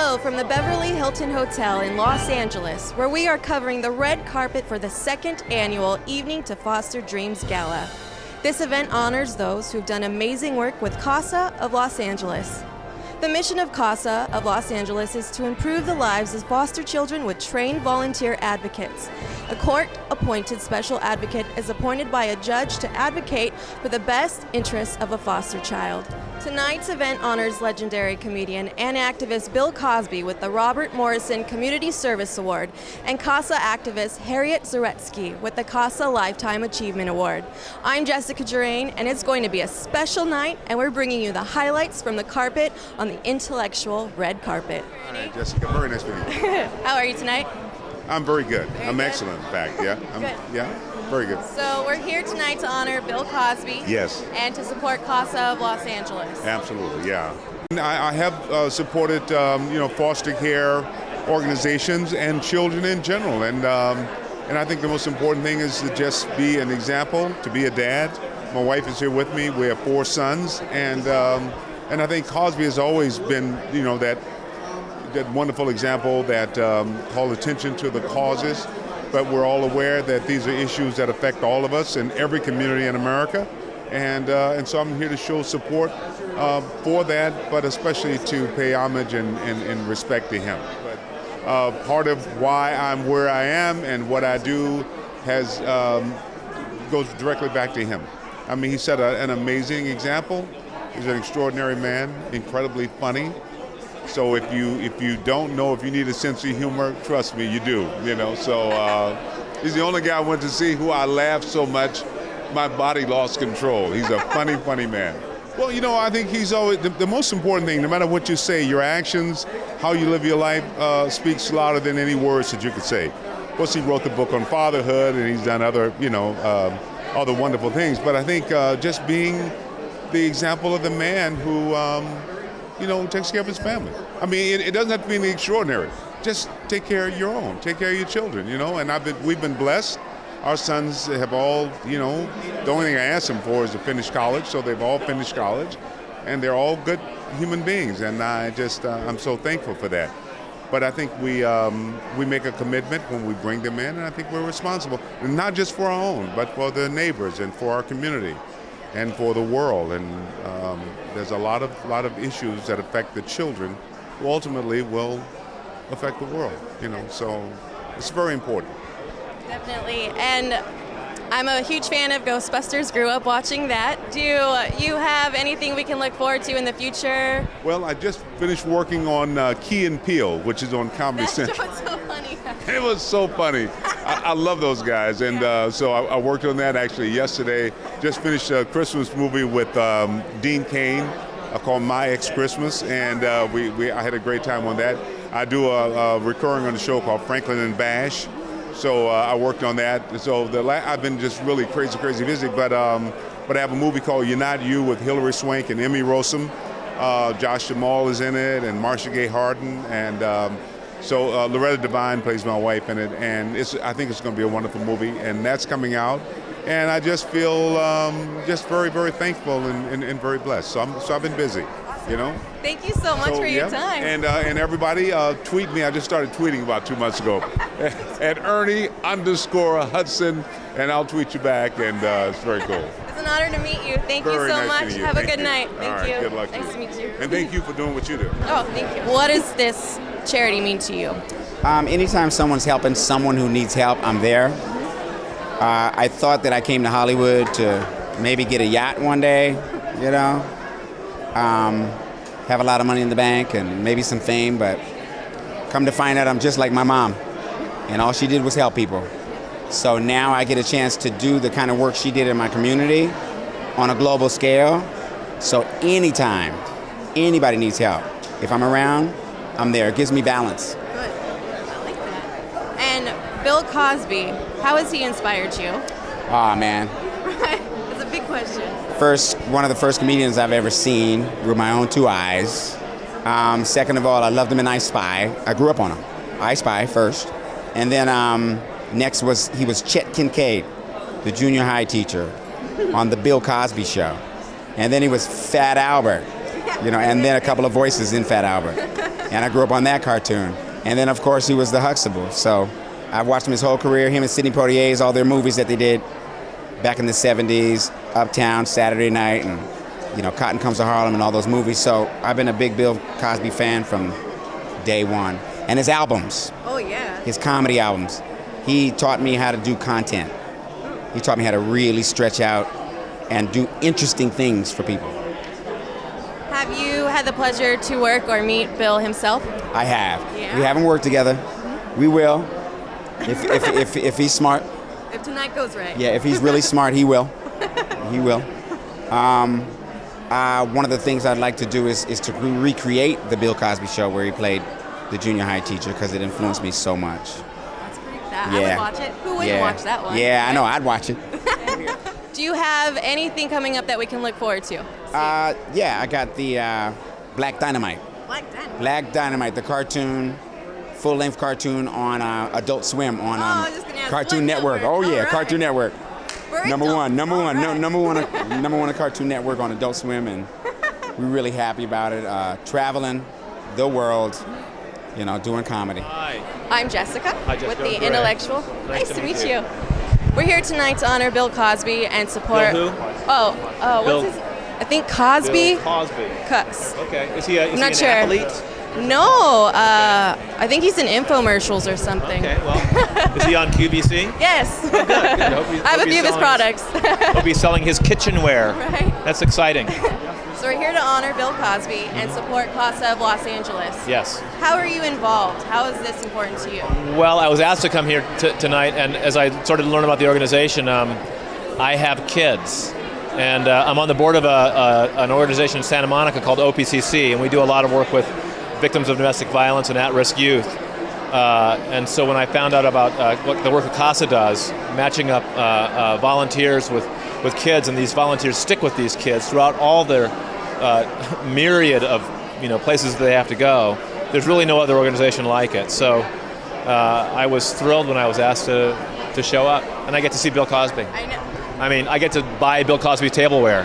Hello from the Beverly Hilton Hotel in Los Angeles, where we are covering the red carpet for the second annual Evening to Foster Dreams Gala. This event honors those who've done amazing work with CASA of Los Angeles. The mission of CASA of Los Angeles is to improve the lives of foster children with trained volunteer advocates. A court-appointed special advocate is appointed by a judge to advocate for the best interests of a foster child. Tonight's event honors legendary comedian and activist Bill Cosby with the Robert Morrison Community Service Award and CASA activist Harriet Zaretsky with the CASA Lifetime Achievement Award. I'm Jessica Jurain, and it's going to be a special night, and we're bringing you the highlights from the carpet on the intellectual red carpet. All right, Jessica, very nice meeting you. How are you tonight? I'm very good. I'm good? excellent, in fact. Yeah, Good. Yeah, very good. So we're here tonight to honor Bill Cosby. Yes. And to support CASA of Los Angeles. Absolutely, yeah. I have supported, foster care organizations and children in general, and I think the most important thing is to just be an example, to be a dad. My wife is here with me. We have 4 sons, and I think Cosby has always been, that wonderful example that called attention to the causes, but we're all aware that these are issues that affect all of us in every community in America, and so I'm here to show support for that, but especially to pay homage and respect to him. But part of why I'm where I am and what I do goes directly back to him. I mean, he set an amazing example. He's an extraordinary man, incredibly funny. So if you don't know if you need a sense of humor, trust me, you do. So he's the only guy I went to see who I laughed so much, my body lost control. He's a funny man. Well, I think he's always the most important thing. No matter what you say, your actions, how you live your life, speaks louder than any words that you could say. Of course, he wrote the book on fatherhood, and he's done other other wonderful things. But I think just being the example of the man who takes care of his family. I mean, it doesn't have to be anything extraordinary. Just take care of your own, take care of your children, and we've been blessed. Our sons have all, the only thing I asked them for is to finish college, so they've all finished college, and they're all good human beings, and I'm so thankful for that. But I think we make a commitment when we bring them in, and I think we're responsible, and not just for our own, but for the neighbors and for our community and for the world. And there's a lot of issues that affect the children who ultimately will affect the world, so it's very important. Definitely, and I'm a huge fan of Ghostbusters, grew up watching that. Do you have anything we can look forward to in the future? Well, I just finished working on Key and Peele, which is on Comedy Central. That show was so funny. It was so funny. I love those guys, and so I worked on that actually yesterday. Just finished a Christmas movie with Dean Cain called My Ex-Christmas, and I had a great time on that. I do a recurring on the show called Franklin and Bash, so I worked on that. So I've been just really crazy busy, but I have a movie called You're Not You with Hilary Swank and Emmy Rossum. Josh Jamal is in it, and Marcia Gay Harden, and so Loretta Devine plays my wife in it, and I think it's going to be a wonderful movie, and that's coming out. And I just feel just very thankful and very blessed. So I've been busy, Thank you so much for your time. And everybody tweet me. I just started tweeting about 2 months ago at Ernie_Hudson, and I'll tweet you back, and it's very cool. It's an honor to meet you. Thank you so much. Have a good night. Thank you. Good luck. Nice to meet you. And thank you for doing what you do. Oh, thank you. What does this charity mean to you? Anytime someone's helping someone who needs help, I'm there. I thought that I came to Hollywood to maybe get a yacht one day, have a lot of money in the bank and maybe some fame, but come to find out I'm just like my mom, and all she did was help people. So now I get a chance to do the kind of work she did in my community on a global scale. So anytime anybody needs help, if I'm around, I'm there. It gives me balance. Good. I like that. And Bill Cosby, how has he inspired you? Oh, man. That's a big question. One of the first comedians I've ever seen with my own 2 eyes. Second of all, I loved him in I Spy. I grew up on him. I Spy first. And then next he was Chet Kincaid, the junior high teacher on the Bill Cosby Show. And then he was Fat Albert, and then a couple of voices in Fat Albert. And I grew up on that cartoon. And then, of course, he was the Huxtable. So I've watched him his whole career, him and Sidney Poitier's, all their movies that they did back in the 70s, Uptown, Saturday Night, and, you know, Cotton Comes to Harlem and all those movies. So I've been a big Bill Cosby fan from day one. And his albums. Oh, yeah. His comedy albums. He taught me how to do content. He taught me how to really stretch out and do interesting things for people. Have you had the pleasure to work or meet Bill himself? I have. Yeah? We haven't worked together. We will. If he's smart. If tonight goes right. Yeah, if he's really smart, he will. He will. One of the things I'd like to do is to recreate the Bill Cosby show where he played the junior high teacher, because it influenced me so much. That's pretty sad. I would watch it. Who wouldn't watch that one? Yeah, I know. I'd watch it. Do you have anything coming up that we can look forward to? Yeah, I got the Black Dynamite. Black Dynamite, the cartoon, full-length cartoon on Adult Swim on Cartoon Network. Oh yeah, right. Cartoon Network. Number one on Cartoon Network on Adult Swim, and we're really happy about it. Traveling the world, you know, doing comedy. Hi. I'm Jessica. Hi, Jessica. With the Intellectual. Nice to meet you. We're here tonight to honor Bill Cosby and support. Bill who? What's his? I think Cosby. Bill Cosby. Cuss. Okay. Is he an not sure. athlete? No. I think he's in infomercials or something. Okay. Well, is he on QVC? Yes. Oh, good. I have a few of his products. He'll be selling his kitchenware. Right. That's exciting. So we're here to honor Bill Cosby and support CASA of Los Angeles. Yes. How are you involved? How is this important to you? Well, I was asked to come here tonight, and as I started to learn about the organization, I have kids. And I'm on the board of an organization in Santa Monica called OPCC, and we do a lot of work with victims of domestic violence and at-risk youth. And so when I found out about what the work that CASA does, matching up volunteers with kids, and these volunteers stick with these kids throughout all their myriad of places that they have to go, there's really no other organization like it. So I was thrilled when I was asked to show up, and I get to see Bill Cosby. I know. I mean, I get to buy Bill Cosby tableware.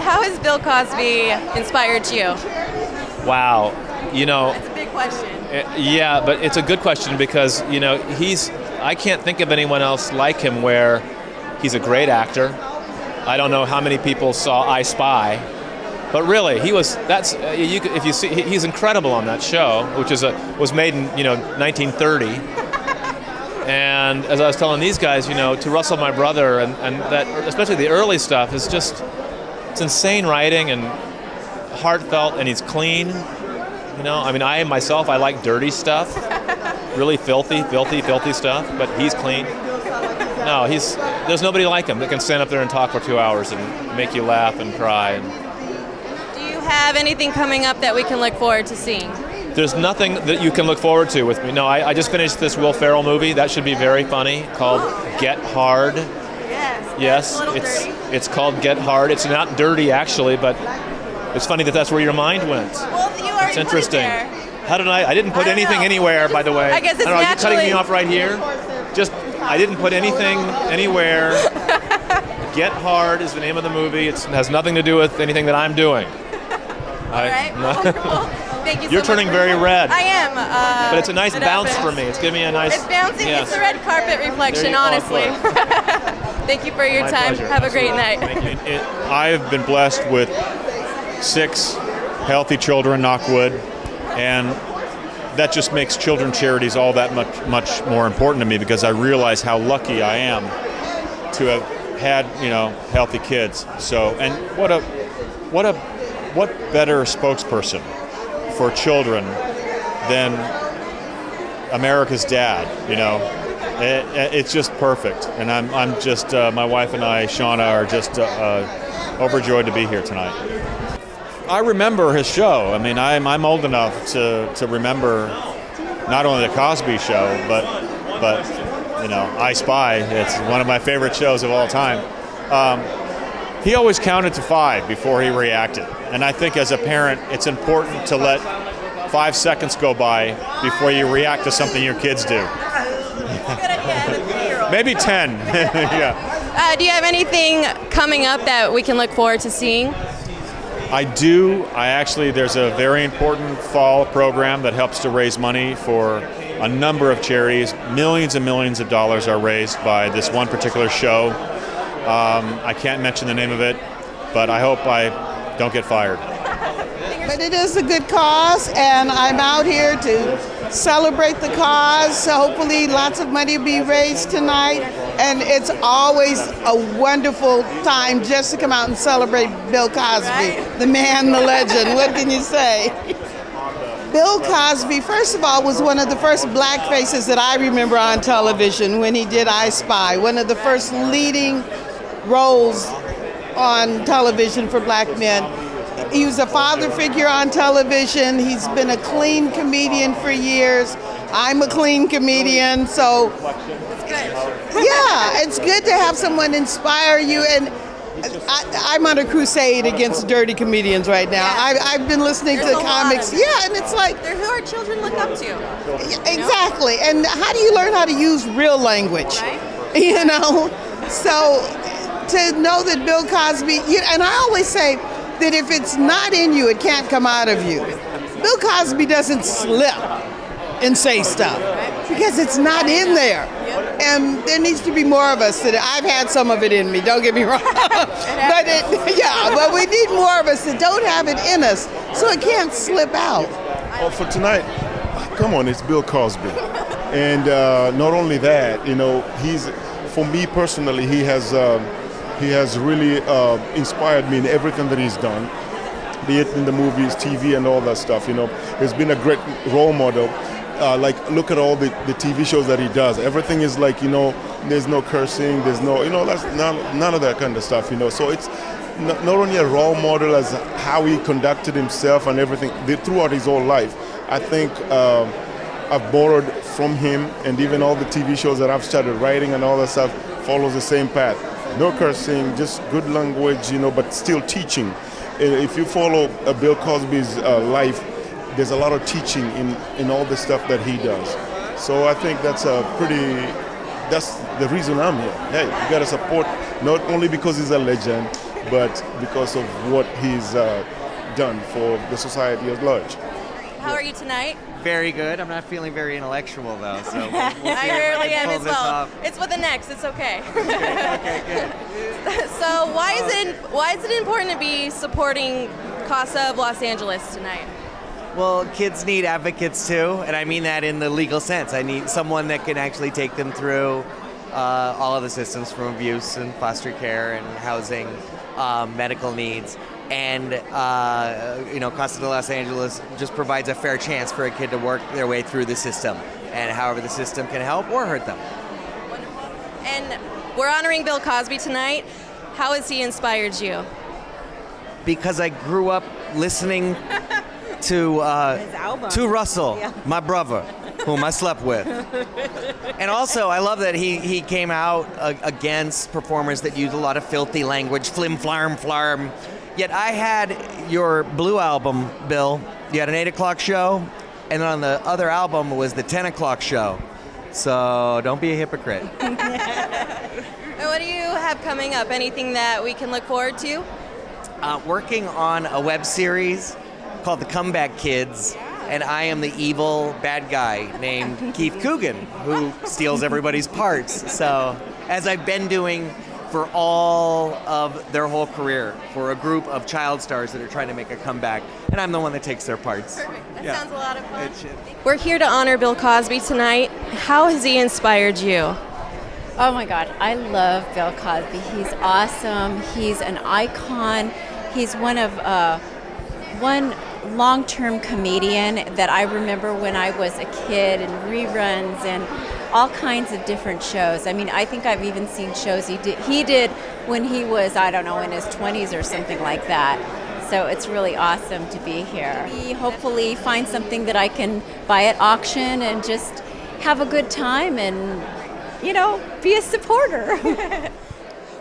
How has Bill Cosby inspired you? Wow. That's a big question. Yeah, but it's a good question because, I can't think of anyone else like him where he's a great actor. I don't know how many people saw I Spy, but really, if you see, he's incredible on that show, which was made in, 1930. And as I was telling these guys, to Russell, my brother, and that, especially the early stuff, is just, it's insane writing and heartfelt, and he's clean. I myself, I like dirty stuff, really filthy stuff, but he's clean. No, there's nobody like him that can stand up there and talk for 2 hours and make you laugh and cry. Do you have anything coming up that we can look forward to seeing? There's nothing that you can look forward to with me. No, I just finished this Will Ferrell movie. That should be very funny, called Get Hard. Yes, it's called Get Hard. It's not dirty, actually, but it's funny that's where your mind went. Well, you already it's interesting. Put it there. How did I didn't put anything anywhere, by the way. I guess it's I don't know, naturally. are you cutting me off right here? I didn't put anything anywhere. Get Hard is the name of the movie. It has nothing to do with anything that I'm doing. All right. Cool. Thank you so You're much turning for very coming. red. I am. But it's a nice it bounce happens. for me. It's giving me a nice... It's bouncing. Yes. It's the red carpet reflection, honestly. Thank you for your My time. pleasure. Have a great night. Thank you. I've been blessed with 6 healthy children, knock wood, and that just makes children's charities all that much more important to me, because I realize how lucky I am to have had healthy kids. So, and what better spokesperson for children than America's dad? It's just perfect, and I'm just my wife and I, Shauna, are just overjoyed to be here tonight. I remember his show. I mean, I'm old enough to remember not only the Cosby Show, but I Spy. It's one of my favorite shows of all time. He always counted to 5 before he reacted, and I think as a parent, it's important to let 5 seconds go by before you react to something your kids do. Good idea. Maybe 10. Yeah. Do you have anything coming up that we can look forward to seeing? I do. There's a very important fall program that helps to raise money for a number of charities. Millions and millions of dollars are raised by this one particular show. I can't mention the name of it, but I hope I don't get fired. But it is a good cause, and I'm out here to celebrate the cause. So hopefully lots of money will be raised tonight. And it's always a wonderful time just to come out and celebrate Bill Cosby, the man, the legend. What can you say? Bill Cosby, first of all, was one of the first black faces that I remember on television when he did I Spy, one of the first leading roles on television for black men. He was a father figure on television. He's been a clean comedian for years. I'm a clean comedian, so yeah, it's good to have someone inspire you. And I'm on a crusade against dirty comedians right now. I've been listening to comics. Yeah, and it's like They're who our children look up to. Exactly. And how do you learn how to use real language? Right? You know? So to know that Bill Cosby, and I always say that if it's not in you, it can't come out of you. Bill Cosby doesn't slip and say stuff because it's not in there. And there needs to be more of us. I've had some of it in me, don't get me wrong. But we need more of us that don't have it in us so it can't slip out. Well, for tonight, come on, it's Bill Cosby. And not only that, for me personally, he has really inspired me in everything that he's done, be it in the movies, TV, and all that stuff. He's been a great role model. Look at all the TV shows that he does. Everything is there's no cursing, there's no, that's none of that kind of stuff. So it's not only a role model as how he conducted himself and everything throughout his whole life. I think I've borrowed from him, and even all the TV shows that I've started writing and all that stuff follows the same path. No cursing, just good language, but still teaching. If you follow Bill Cosby's life, there's a lot of teaching in all the stuff that he does. So I think that's the reason I'm here. Hey, you gotta support, not only because he's a legend, but because of what he's done for the society at large. How are you tonight? Very good. I'm not feeling very intellectual though, so we'll see I if rarely can am pull as this well. off. It's with an X. It's okay. Okay, good. So why is it important to be supporting CASA of Los Angeles tonight? Well, kids need advocates too, and I mean that in the legal sense. I need someone that can actually take them through all of the systems, from abuse and foster care and housing, medical needs. And CASA of Los Angeles just provides a fair chance for a kid to work their way through the system, and however the system can help or hurt them. Wonderful. And we're honoring Bill Cosby tonight. How has he inspired you? Because I grew up listening to Russell, my brother, whom I slept with. And also, I love that he came out against performers that use a lot of filthy language, flim, flarm, flarm. Yet I had your Blue album, Bill. You had an 8 o'clock show, and then on the other album was the 10 o'clock show. So don't be a hypocrite. And what do you have coming up? Anything that we can look forward to? Working on a web series called The Comeback Kids, and I am the evil bad guy named Keith Coogan, who steals everybody's parts. So, as I've been doing for all of their whole career, for a group of child stars that are trying to make a comeback, and I'm the one that takes their parts. Perfect. That sounds a lot of fun. We're here to honor Bill Cosby tonight. How has he inspired you? Oh my God, I love Bill Cosby. He's awesome. He's an icon. He's one long-term comedian that I remember when I was a kid, and reruns and all kinds of different shows. I mean, I think I've even seen shows he did when he was, I don't know, in his 20s or something like that. So it's really awesome to be here. He hopefully find something that I can buy at auction and just have a good time and, be a supporter.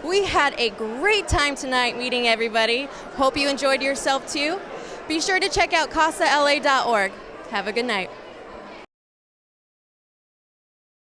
We had a great time tonight meeting everybody. Hope you enjoyed yourself too. Be sure to check out CASALA.org. Have a good night.